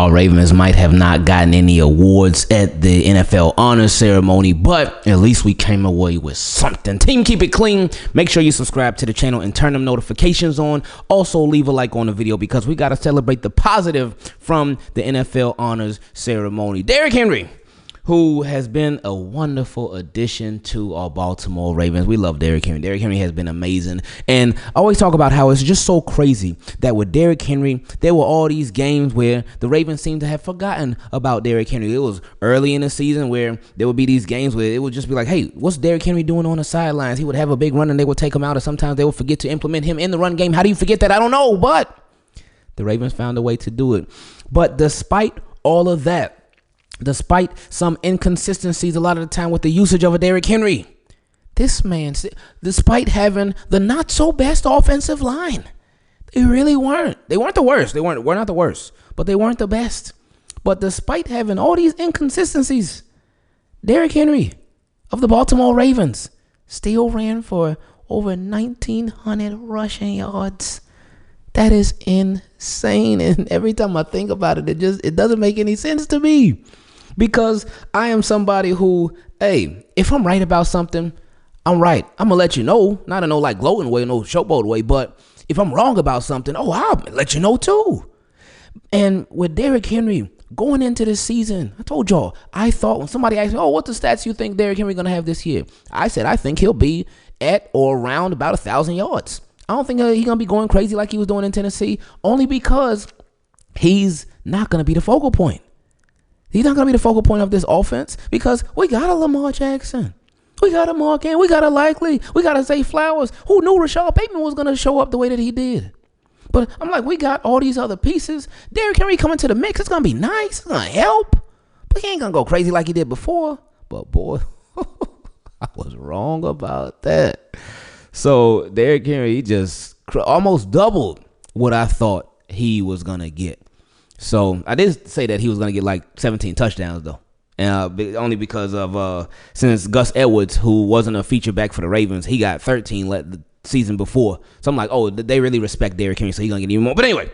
Baltimore Ravens might have not gotten any awards at the NFL honors ceremony, but at least we came away with something. Team Keep It Clean. Make sure you subscribe to the channel and turn them notifications on. Also, leave a like on the video because we got to celebrate the positive from the NFL honors ceremony. Derrick Henry, who has been a wonderful addition to our Baltimore Ravens. We love Derrick Henry. Derrick Henry has been amazing. And I always talk about how it's just so crazy that with Derrick Henry, there were all these games where the Ravens seemed to have forgotten about Derrick Henry. It was early in the season where there would be these games where it would just be like, hey, what's Derrick Henry doing on the sidelines? He would have a big run and they would take him out, or sometimes they would forget to implement him in the run game. How do you forget that? I don't know, but the Ravens found a way to do it. But despite all of that, despite some inconsistencies a lot of the time with the usage of a Derrick Henry, this man, despite having the not so best offensive line, they really weren't. They weren't the worst. We're not the worst, but they weren't the best. But despite having all these inconsistencies, Derrick Henry of the Baltimore Ravens still ran for over 1,900 rushing yards. That is insane. And every time I think about it, it doesn't make any sense to me. Because I am somebody who, hey, if I'm right about something, I'm right. I'm going to let you know. Not in no like gloating way, no showboat way. But if I'm wrong about something, I'll let you know too. And with Derrick Henry going into this season, I told y'all, I thought when somebody asked me, what the stats you think Derrick Henry going to have this year? I said, I think he'll be at or around about 1,000 yards. I don't think he's going to be going crazy like he was doing in Tennessee, only because he's not going to be the focal point. He's not going to be the focal point of this offense because we got a Lamar Jackson. We got a Mark Andrews. We got a Likely. We got a Zay Flowers. Who knew Rashad Bateman was going to show up the way that he did? But I'm like, we got all these other pieces. Derrick Henry coming to the mix. It's going to be nice. It's going to help. But he ain't going to go crazy like he did before. But boy, I was wrong about that. So Derrick Henry just almost doubled what I thought he was going to get. So I did say that he was going to get like 17 touchdowns though. And only because of since Gus Edwards, who wasn't a feature back for the Ravens, he got 13 the season before. So I'm like, they really respect Derrick Henry, so he's going to get even more. But anyway,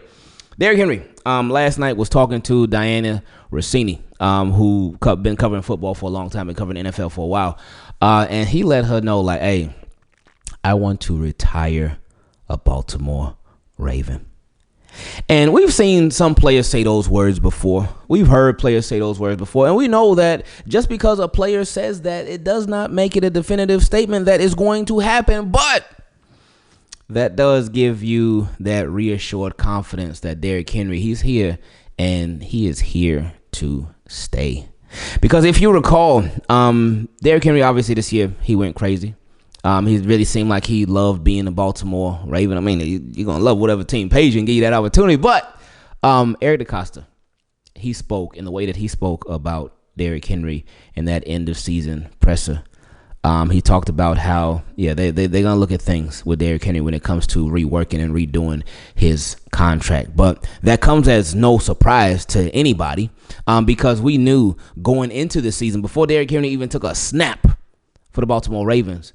Derrick Henry last night was talking to Diana Rossini, who been covering football for a long time, been covering NFL for a while. And he let her know like, hey, I want to retire a Baltimore Raven. And we've seen some players say those words before. We've heard players say those words before. And we know that just because a player says that, it does not make it a definitive statement that is going to happen. But that does give you that reassured confidence that Derrick Henry, he's here and he is here to stay. Because if you recall, Derrick Henry, obviously this year, he went crazy. He really seemed like he loved being a Baltimore Raven. I mean, you're going to love whatever team pays you and give you that opportunity. But Eric DeCosta, he spoke in the way that he spoke about Derrick Henry in that end of season presser. He talked about how, they're going to look at things with Derrick Henry when it comes to reworking and redoing his contract. But that comes as no surprise to anybody because we knew going into the season, before Derrick Henry even took a snap for the Baltimore Ravens,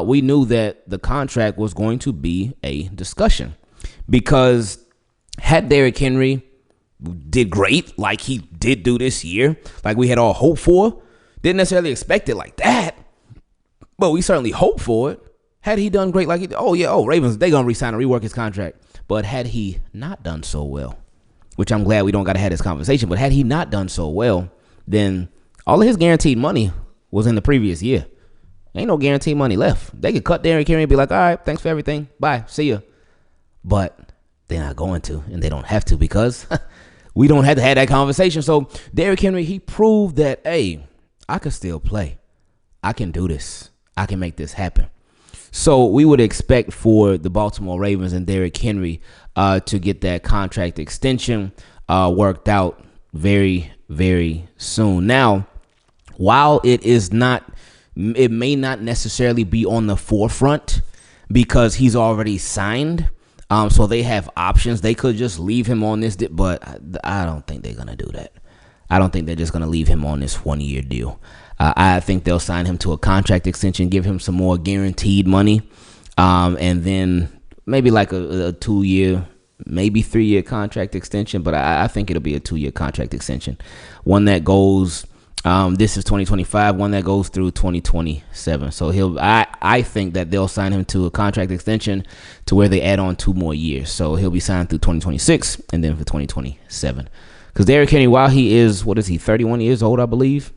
we knew that the contract was going to be a discussion because had Derrick Henry did great like he did do this year, like we had all hoped for, didn't necessarily expect it like that, but we certainly hoped for it. Had he done great like he did, Ravens, they're going to re-sign and rework his contract. But had he not done so well, which I'm glad we don't got to have this conversation, but had he not done so well, then all of his guaranteed money was in the previous year. Ain't no guaranteed money left. They could cut Derrick Henry and be like, all right, thanks for everything. Bye. See ya. But they're not going to, and they don't have to because we don't have to have that conversation. So Derrick Henry, he proved that, hey, I can still play. I can do this. I can make this happen. So we would expect for the Baltimore Ravens and Derrick Henry to get that contract extension worked out very, very soon. Now, while it may not necessarily be on the forefront because he's already signed. So they have options. They could just leave him on this, but I don't think they're going to do that. I don't think they're just going to leave him on this 1-year deal. I think they'll sign him to a contract extension, give him some more guaranteed money, and then maybe like a 2-year maybe 3-year contract extension, but I think it'll be a 2-year contract extension. One that goes, this is 2025, one that goes through 2027. So I think that they'll sign him to a contract extension to where they add on 2 more years. So he'll be signed through 2026 and then for 2027. Because Derrick Henry, while he is, 31 years old, I believe,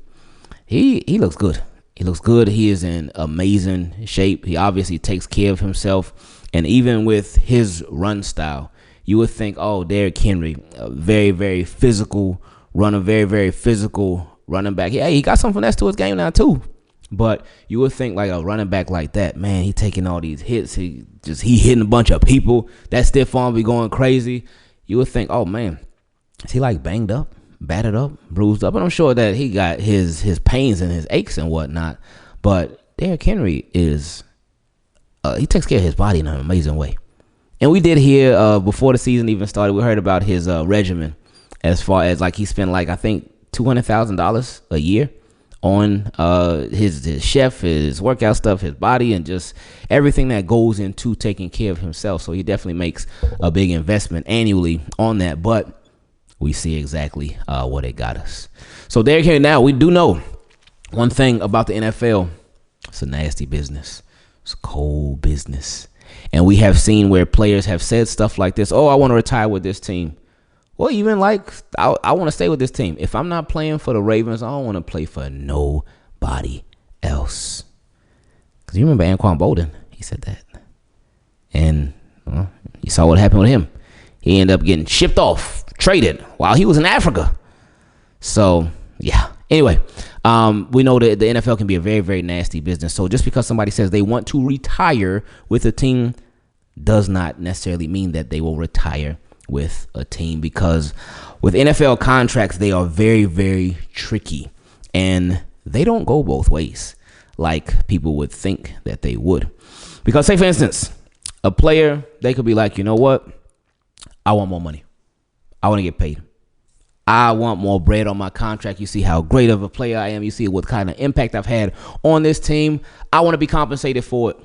he looks good. He looks good. He is in amazing shape. He obviously takes care of himself. And even with his run style, you would think, oh, Derrick Henry, a very, very physical runner, very, very physical running back. Yeah, he got some finesse to his game now too. But you would think like a running back like that, man, he taking all these hits. He hitting a bunch of people. That stiff arm be going crazy. You would think, oh man, is he like banged up, battered up, bruised up? And I'm sure that he got his pains and his aches and whatnot. But Derrick Henry is, he takes care of his body in an amazing way. And we did hear before the season even started, we heard about his regimen, as far as like he spent like I think $200,000 a year on his chef, his workout stuff, his body, and just everything that goes into taking care of himself. So he definitely makes a big investment annually on that. But we see exactly what it got us. So Derrick Henry, now we do know one thing about the NFL. It's a nasty business. It's cold business. And we have seen where players have said stuff like this. Oh, I want to retire with this team. Well, even like, I want to stay with this team. If I'm not playing for the Ravens, I don't want to play for nobody else. Because you remember Anquan Bolden, he said that. And you saw what happened with him. He ended up getting shipped off, traded, while he was in Africa. So, yeah. Anyway, we know that the NFL can be a very, very nasty business. So just because somebody says they want to retire with a team does not necessarily mean that they will retire with a team, because with NFL contracts, they are very, very tricky and they don't go both ways like people would think that they would. Because say, for instance, a player, they could be like, you know what? I want more money. I want to get paid. I want more bread on my contract. You see how great of a player I am. You see what kind of impact I've had on this team. I want to be compensated for it.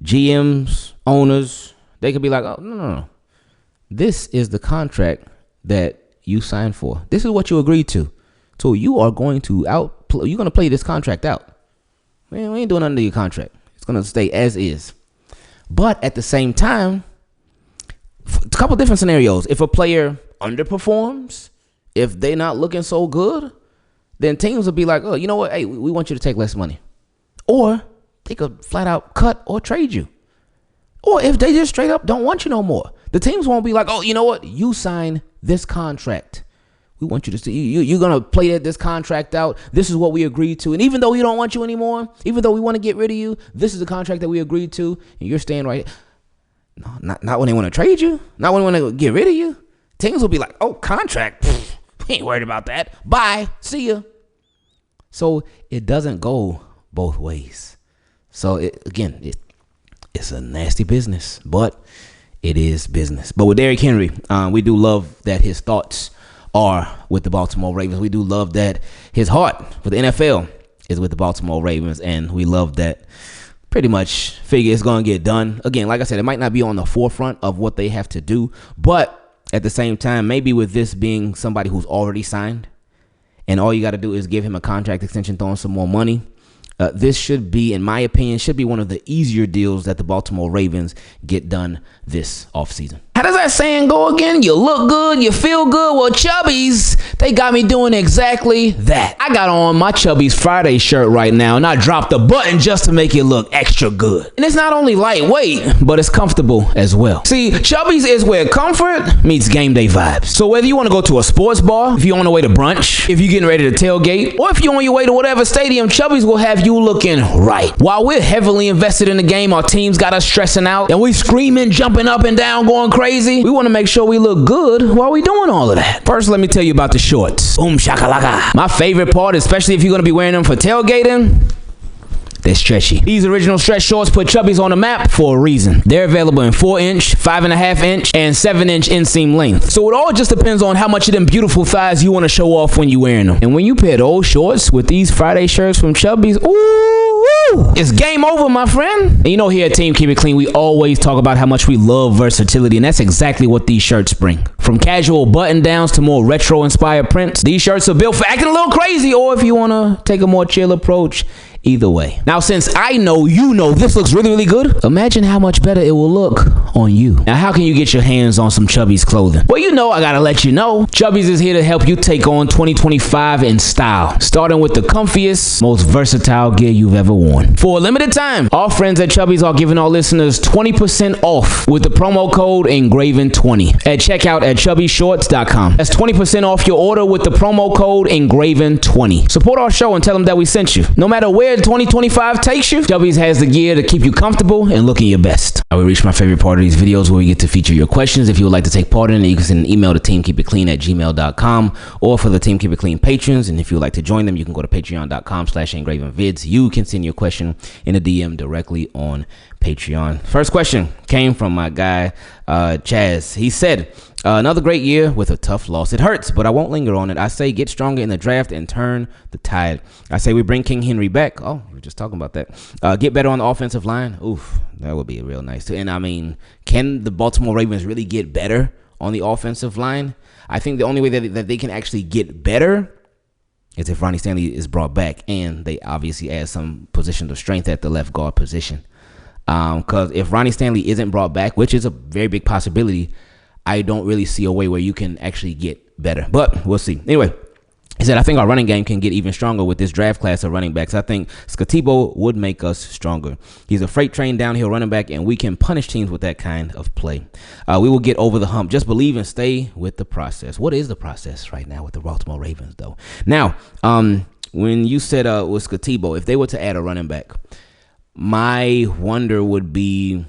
GMs, owners, they could be like, oh, no. This is the contract that you signed for. This is what you agreed to. So you are going to you're going to play this contract out. Man, we ain't doing nothing to your contract. It's going to stay as is. But at the same time, a couple different scenarios. If a player underperforms, if they're not looking so good, then teams will be like, oh, you know what? Hey, we want you to take less money. Or they could flat out cut or trade you. Or if they just straight up don't want you no more, the teams won't be like, oh, you know what? You sign this contract. We want you to see you're going to play this contract out. This is what we agreed to. And even though we don't want you anymore, even though we want to get rid of you, this is the contract that we agreed to. And you're staying right here. No, not when they want to trade you. Not when they want to get rid of you. Teams will be like, oh, contract. We ain't worried about that. Bye. See ya. So it doesn't go both ways. So it's a nasty business, but it is business. But with Derrick Henry, we do love that his thoughts are with the Baltimore Ravens. We do love that his heart for the NFL is with the Baltimore Ravens. And we love that pretty much figure it's going to get done. Again, like I said, it might not be on the forefront of what they have to do, but at the same time, maybe with this being somebody who's already signed and all you got to do is give him a contract extension, throw him some more money, this should be, in my opinion, should be one of the easier deals that the Baltimore Ravens get done this offseason. How does that saying go again? You look good, you feel good. Well, Chubbies, they got me doing exactly that. I got on my Chubbies Friday shirt right now, and I dropped the button just to make it look extra good. And it's not only lightweight, but it's comfortable as well. See, Chubbies is where comfort meets game day vibes. So whether you want to go to a sports bar, if you're on the way to brunch, if you're getting ready to tailgate, or if you're on your way to whatever stadium, Chubbies will have you looking right. While we're heavily invested in the game, our teams got us stressing out, and we screaming, jumping up and down, going crazy. We want to make sure we look good while we doing all of that. First, let me tell you about the shorts. Boom shakalaka. My favorite part, especially if you're going to be wearing them for tailgating, they're stretchy. These original stretch shorts put Chubbies on the map for a reason. They're available in 4-inch, 5.5-inch, and 7-inch inseam length. So it all just depends on how much of them beautiful thighs you want to show off when you're wearing them. And when you pair those shorts with these Friday shirts from Chubbies, ooh, Woo! It's game over, my friend. And you know, here at Team Keep It Clean, we always talk about how much we love versatility, and that's exactly what these shirts bring. From casual button-downs to more retro-inspired prints, these shirts are built for acting a little crazy, or if you want to take a more chill approach. Either way. Now, since I know you know this looks really, really good, imagine how much better it will look on you. Now, how can you get your hands on some Chubbies clothing? Well, you know, I gotta let you know. Chubbies is here to help you take on 2025 in style, starting with the comfiest, most versatile gear you've ever worn. For a limited time, our friends at Chubbies are giving our listeners 20% off with the promo code Ingraven20 at checkout at chubbyshorts.com. That's 20% off your order with the promo code Ingraven20. Support our show and tell them that we sent you. No matter where 2025 takes you, Chubbies has the gear to keep you comfortable and looking your best. I will reach my favorite part of these videos where we get to feature your questions. If you would like to take part in it, you can send an email to teamkeepitclean@gmail.com, or for the Team Keep It Clean patrons, and if you would like to join them, you can go to patreon.com/Ingravenvids. You can send your question in a DM directly on Patreon. First question came from my guy, Chaz. He said, another great year with a tough loss. It hurts, but I won't linger on it. I say get stronger in the draft and turn the tide. I say we bring King Henry back. Oh, we were just talking about that. Get better on the offensive line. Oof, that would be real nice too. And I mean, can the Baltimore Ravens really get better on the offensive line? I think the only way that they can actually get better is if Ronnie Stanley is brought back, and they obviously add some positions of strength at the left guard position. Because if Ronnie Stanley isn't brought back, which is a very big possibility, I don't really see a way where you can actually get better. But we'll see. Anyway, he said, I think our running game can get even stronger with this draft class of running backs. I think Scatibo would make us stronger. He's a freight train downhill running back, and we can punish teams with that kind of play. We will get over the hump. Just believe and stay with the process. What is the process right now with the Baltimore Ravens, though? Now, when you said with Scatibo, if they were to add a running back, my wonder would be,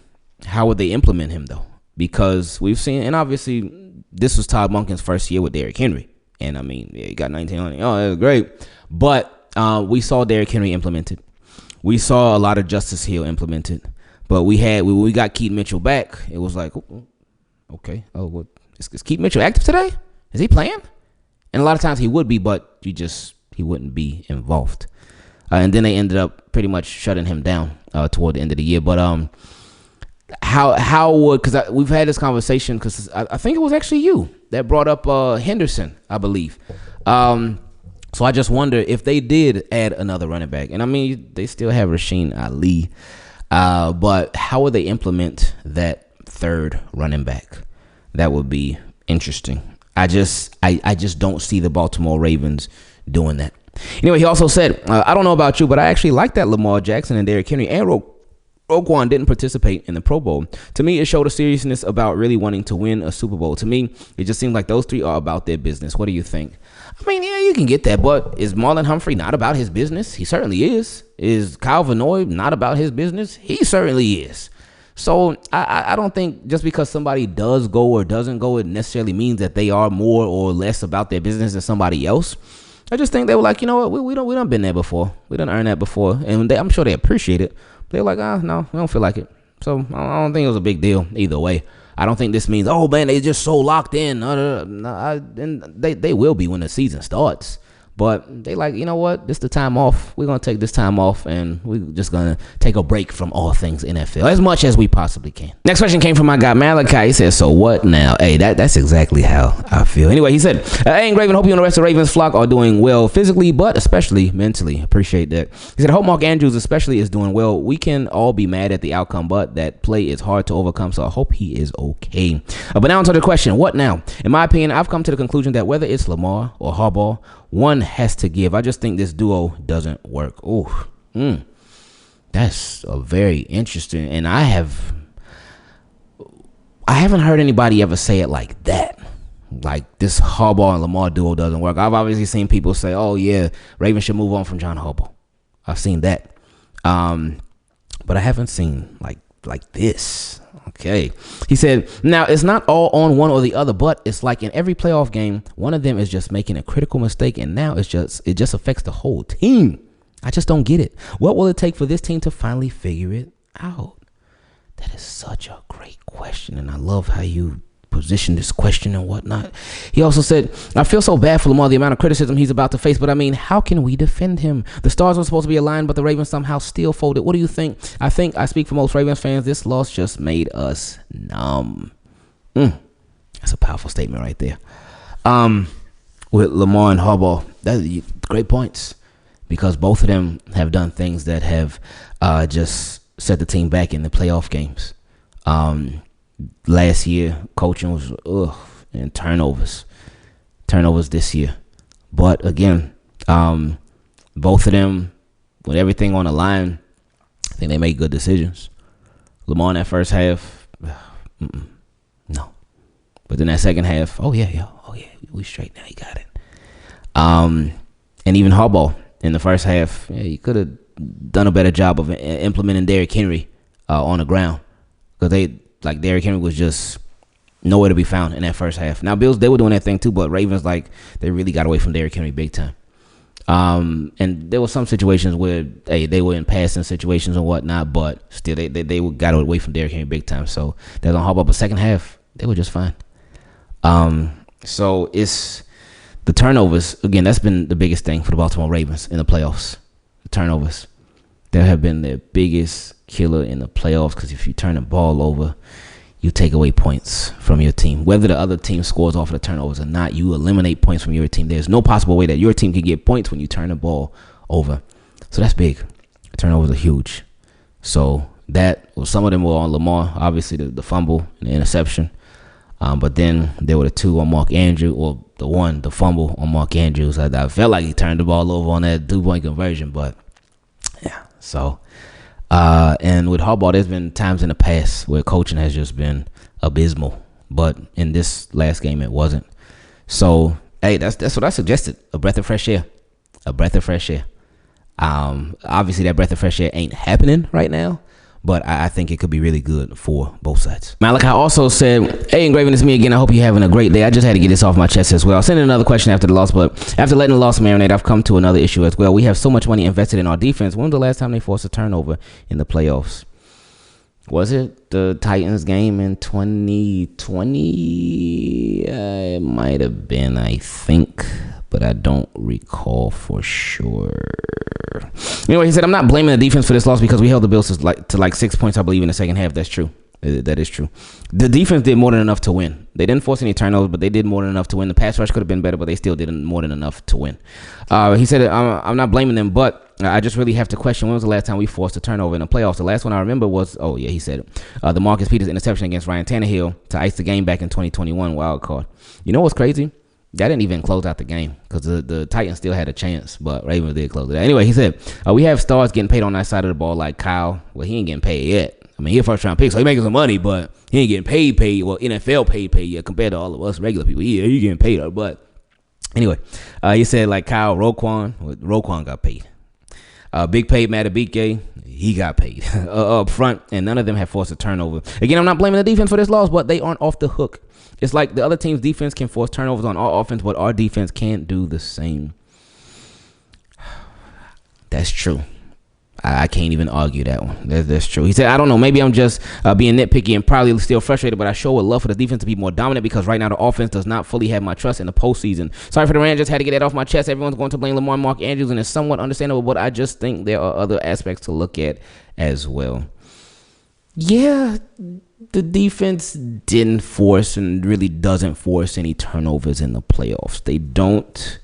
how would they implement him, though? Because we've seen, and obviously this was Todd Monken's first year with Derrick Henry. And I mean, yeah, he got 1900. Oh, that was great. But we saw Derrick Henry implemented. We saw a lot of Justice Hill implemented. But when we got Keith Mitchell back, it was like, okay. Oh, what? Is Keith Mitchell active today? Is he playing? And a lot of times he would be, but he wouldn't be involved. And then they ended up pretty much shutting him down toward the end of the year. But how would, because we've had this conversation, because I think it was actually you that brought up Henderson, I believe. So I just wonder if they did add another running back, and I mean they still have Rasheen Ali, but how would they implement that third running back? That would be interesting. I just don't see the Baltimore Ravens doing that. Anyway, he also said, I don't know about you, but I actually like that Lamar Jackson and Derrick Henry and Roquan didn't participate in the Pro Bowl. To me, it showed a seriousness about really wanting to win a Super Bowl. To me, it just seemed like those three are about their business. What do you think? I mean, yeah, you can get that, but is Marlon Humphrey not about his business? He certainly is. Is Kyle Vanoy not about his business? He certainly is. So I don't think just because somebody does go or doesn't go, it necessarily means that they are more or less about their business than somebody else. I just think they were like, you know what, we done been there before. We done earned that before. And I'm sure they appreciate it. They're like, no, we don't feel like it. So I don't think it was a big deal either way. I don't think this means, oh, man, they just so locked in. And they will be when the season starts. But they like, you know what? This is the time off. We're going to take this time off, and we're just going to take a break from all things NFL as much as we possibly can. Next question came from my guy, Malachai. He said, so what now? Hey, that's exactly how I feel. Anyway, he said, hey, Ingraven, hope you and the rest of the Ravens flock are doing well physically, but especially mentally. Appreciate that. He said, I hope Mark Andrews especially is doing well. We can all be mad at the outcome, but that play is hard to overcome, so I hope he is okay. But now onto the question, what now? In my opinion, I've come to the conclusion that whether it's Lamar or Harbaugh, one has to give. I just think this duo doesn't work. Oh, that's a very interesting. And I haven't heard anybody ever say it like that. Like this Harbaugh and Lamar duo doesn't work. I've obviously seen people say, "Oh yeah, Ravens should move on from John Harbaugh." I've seen that, but I haven't seen like this. Okay. He said, now it's not all on one or the other, but it's like in every playoff game, one of them is just making a critical mistake, and now it just affects the whole team. I just don't get it. What will it take for this team to finally figure it out? That is such a great question, and I love how you position this question and whatnot. He also said, I feel so bad for Lamar, the amount of criticism he's about to face, but I mean, how can we defend him? The stars were supposed to be aligned, but the Ravens somehow still folded. What do you think? I think I speak for most Ravens fans. This loss just made us numb. That's a powerful statement right there. With Lamar and Harbaugh, that's great points, because both of them have done things that have just set the team back in the playoff games. Last year, coaching was and turnovers this year. But again, both of them, with everything on the line, I think they made good decisions. Lamar in that first half, no. But then that second half, we straight now. He got it. And even Harbaugh in the first half, he could have done a better job of implementing Derrick Henry on the ground, because Derrick Henry was just nowhere to be found in that first half. Now, Bills, they were doing that thing too, but Ravens, they really got away from Derrick Henry big time. And there were some situations where they were in passing situations and whatnot, but still they got away from Derrick Henry big time. So that's on Harbaugh. But second half, they were just fine. So it's the turnovers. Again, that's been the biggest thing for the Baltimore Ravens in the playoffs. The turnovers. They have been their biggest killer in the playoffs, because if you turn the ball over, you take away points from your team. Whether the other team scores off of the turnovers or not, you eliminate points from your team. There's no possible way that your team can get points when you turn the ball over. So that's big. Turnovers are huge. So some of them were on Lamar, obviously the fumble and the interception. But then there were the two on Mark Andrews, or the fumble on Mark Andrews. I felt like he turned the ball over on that 2-point conversion, but yeah. So, and with Harbaugh, there's been times in the past where coaching has just been abysmal, but in this last game, it wasn't. So, hey, that's what I suggested. A breath of fresh air. Obviously that breath of fresh air ain't happening right now, but I think it could be really good for both sides. Malachai also said, hey, Ingraven, it's me again. I hope you're having a great day. I just had to get this off my chest as well. I'll send in another question after the loss, but after letting the loss marinate, I've come to another issue as well. We have so much money invested in our defense. When was the last time they forced a turnover in the playoffs? Was it the Titans game in 2020? It might have been, I think, but I don't recall for sure. Anyway, he said, I'm not blaming the defense for this loss, because we held the Bills to 6 points, I believe, in the second half. That's true. That is true. The defense did more than enough to win. They didn't force any turnovers, but they did more than enough to win. The pass rush could have been better, but they still did more than enough to win. He said, I'm not blaming them, but I just really have to question, when was the last time we forced a turnover in the playoffs? The last one I remember was, he said it, the Marcus Peters interception against Ryan Tannehill to ice the game back in 2021 wild card. You know what's crazy? That didn't even close out the game, because the Titans still had a chance, but Ravens did close it out. Anyway, he said, we have stars getting paid on that side of the ball, like Kyle. Well, he ain't getting paid yet. I mean, he a first-round pick, so he making some money, but he ain't getting paid. Well, NFL paid yet compared to all of us regular people. Yeah, he getting paid, but anyway, he said, like Kyle, Roquan got paid. Big paid Matabike, he got paid up front, and none of them have forced a turnover. Again, I'm not blaming the defense for this loss, but they aren't off the hook. It's like the other team's defense can force turnovers on our offense, but our defense can't do the same. That's true. I can't even argue that one. That's true. He said, I don't know. Maybe I'm just being nitpicky and probably still frustrated, but I sure would love for the defense to be more dominant, because right now the offense does not fully have my trust in the postseason. Sorry for the rant. Just had to get that off my chest. Everyone's going to blame Lamar and Mark Andrews, and it's somewhat understandable, but I just think there are other aspects to look at as well. Yeah, the defense didn't force and really doesn't force any turnovers in the playoffs. They don't.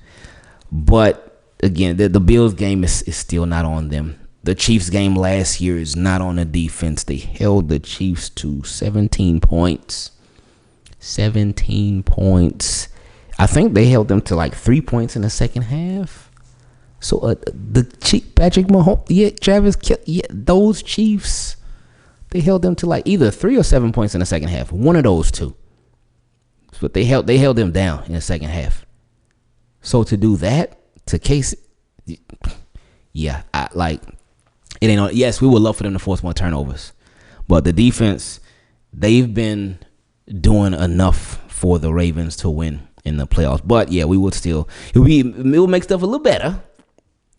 But again, the Bills game is still not on them. The Chiefs game last year is not on the defense. They held the Chiefs to 17 points. 17 points. I think they held them to 3 points in the second half. So the Patrick Mahomes, Travis, those Chiefs, they held them to either 3 or 7 points in the second half. One of those two. But they held them down in the second half. So to do that to Case, it ain't. Yes, we would love for them to force more turnovers, but the defense, they've been doing enough for the Ravens to win in the playoffs. But yeah, we would still. It would make stuff a little better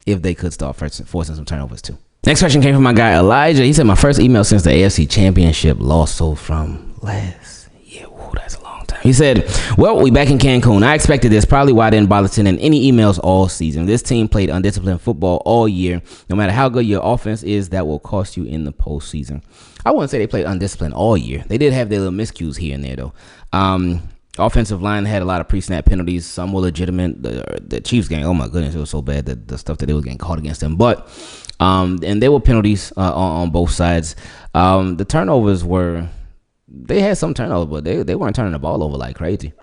if they could start forcing some turnovers too. Next question came from my guy Elijah. He said, my first email since the AFC Championship loss. So from last year, that's a long time. He said, well, we back in Cancun. I expected this. Probably why I didn't bother sending any emails all season. This team played undisciplined football all year. No matter how good your offense is, that will cost you in the postseason. I wouldn't say they played undisciplined all year. They did have their little miscues here and there, though. Offensive line had a lot of pre-snap penalties. Some were legitimate. The Chiefs game, oh my goodness, it was so bad that the stuff that they were getting called against them. But and there were penalties on both sides. The turnovers were, they had some turnovers, but they weren't turning the ball over like crazy.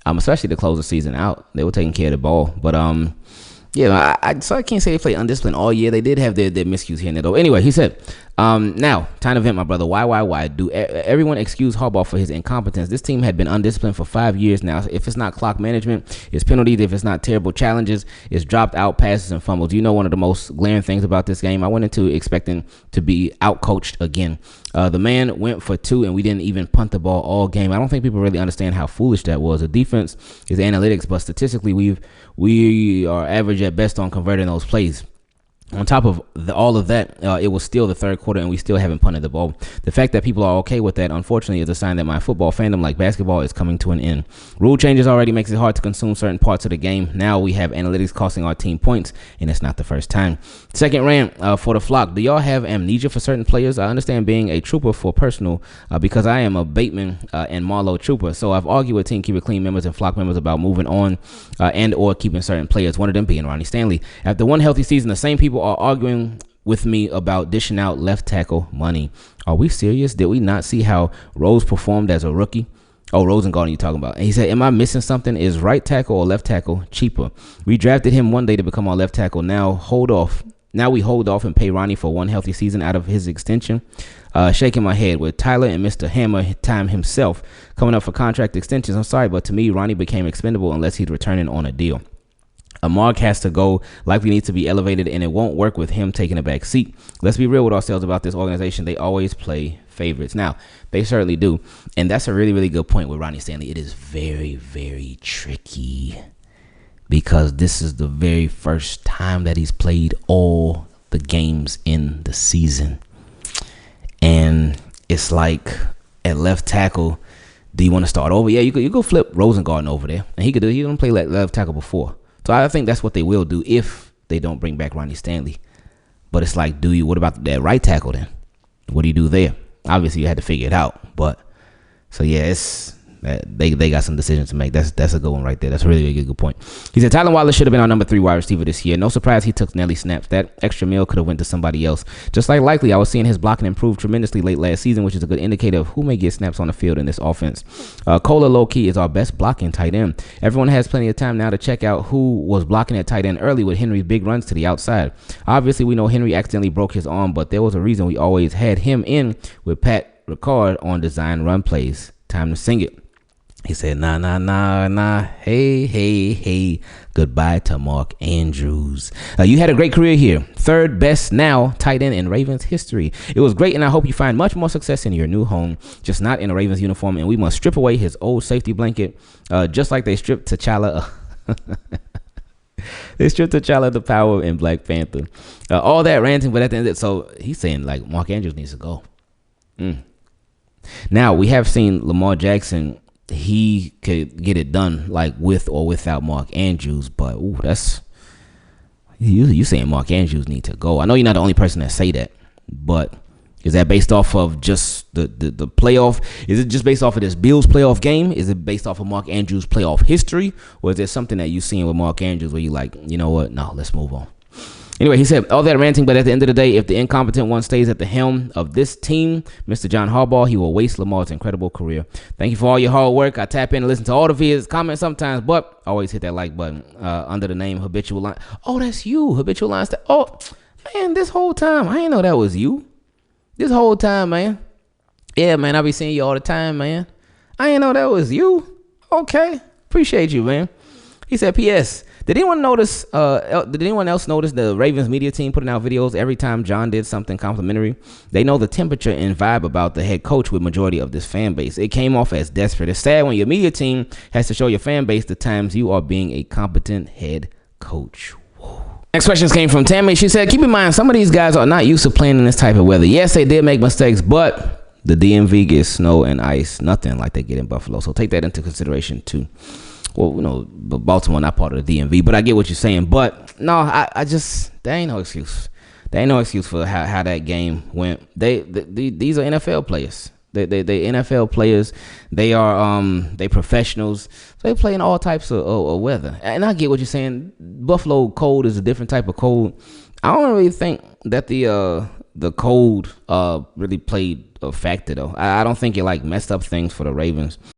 Especially to close the season out, they were taking care of the ball. But yeah, so I can't say they played undisciplined all year. They did have their miscues here and there, though. Anyway, he said, now, time to vent, my brother. Why? Do everyone excuse Harbaugh for his incompetence? This team had been undisciplined for 5 years now. If it's not clock management, it's penalties. If it's not terrible challenges, it's dropped out passes and fumbles. You know, one of the most glaring things about this game, I went into expecting to be out-coached again. The man went for 2, and we didn't even punt the ball all game. I don't think people really understand how foolish that was. The defense is analytics, but statistically, we are average at best on converting those plays. On top of all of that, it was still the third quarter, and we still haven't punted the ball. The fact that people are okay with that, unfortunately, is a sign that my football fandom, like basketball, is coming to an end. Rule changes already makes it hard to consume certain parts of the game. Now we have analytics costing our team points, and it's not the first time. Second rant for the flock. Do y'all have amnesia for certain players? I understand being a trooper for personal because I am a Bateman and Marlowe trooper. So I've argued with Team Keep It Clean members and flock members about moving on and or keeping certain players, one of them being Ronnie Stanley. After one healthy season, the same people are arguing with me about dishing out left tackle money. Are we serious? Did we not see how Rose performed as a rookie? Oh, Rosengarten, you talking about? And he said, am I missing something? Is right tackle or left tackle cheaper? We drafted him one day to become our left tackle. Now we hold off and pay Ronnie for one healthy season out of his extension. Shaking my head with Tyler and Mr. Hammer Time himself coming up for contract extensions. I'm sorry, but to me, Ronnie became expendable unless he's returning on a deal. Mark has to go, likely needs to be elevated, and it won't work with him taking a back seat. Let's be real with ourselves about this organization. They always play favorites. Now, they certainly do. And that's a really, really good point with Ronnie Stanley. It is very, very tricky because this is the very first time that he's played all the games in the season. And it's like at left tackle, do you want to start over? Yeah, you go flip Rosengarten over there. And he didn't play left tackle before. So I think that's what they will do if they don't bring back Ronnie Stanley. But it's like, what about that right tackle then? What do you do there? Obviously, you had to figure it out. But so yeah, they got some decisions to make. That's a good one right there. That's a really, really good point. He said Tylan Wallace should have been our number 3 wide receiver this year. No surprise he took Nelly snaps. That extra meal could have went to somebody else. Just like likely, I was seeing his blocking improve tremendously late last season, which is a good indicator of who may get snaps on the field in this offense. Cola low-key is our best blocking tight end. Everyone has plenty of time now to check out who was blocking at tight end early with Henry's big runs to the outside. Obviously, we know Henry accidentally broke his arm, but there was a reason we always had him in with Pat Ricard on design run plays. Time to sing it. He said, nah, hey, goodbye to Mark Andrews. You had a great career here. 3rd best now tight end in Ravens history. It was great, and I hope you find much more success in your new home, just not in a Ravens uniform, and we must strip away his old safety blanket, just like they stripped T'Challa. They stripped T'Challa the power in Black Panther. All that ranting, but at the end of it, so he's saying, like, Mark Andrews needs to go. Now, we have seen Lamar Jackson. He could get it done like with or without Mark Andrews, but that's you saying Mark Andrews need to go. I know you're not the only person that say that, but is that based off of just the playoff? Is it just based off of this Bills playoff game? Is it based off of Mark Andrews playoff history, or is there something that you've seen with Mark Andrews where you like, you know what? No, let's move on. Anyway, he said all that ranting, but at the end of the day, if the incompetent one stays at the helm of this team, Mr. John Harbaugh, he will waste Lamar's incredible career. Thank you for all your hard work. I tap in and listen to all of his comments sometimes, but always hit that like button under the name Habitual Line. Oh, that's you, Habitual Line. Oh, man, this whole time, I didn't know that was you. This whole time, man. Yeah, man, I be seeing you all the time, man. I didn't know that was you. Okay, appreciate you, man. He said, P.S. Did anyone else notice the Ravens media team putting out videos every time John did something complimentary? They know the temperature and vibe about the head coach with majority of this fan base. It came off as desperate. It's sad when your media team has to show your fan base the times you are being a competent head coach. Whoa. Next questions came from Tammy. She said, keep in mind, some of these guys are not used to playing in this type of weather. Yes, they did make mistakes, but The DMV gets snow and ice, nothing like they get in Buffalo. So take that into consideration too. Well, Baltimore not part of the DMV, but I get what you're saying. But no, I just there ain't no excuse. There ain't no excuse for how that game went. These are NFL players. They NFL players. They are they professionals. So they play in all types of weather. And I get what you're saying. Buffalo cold is a different type of cold. I don't really think that the cold really played a factor though. I don't think it like messed up things for the Ravens.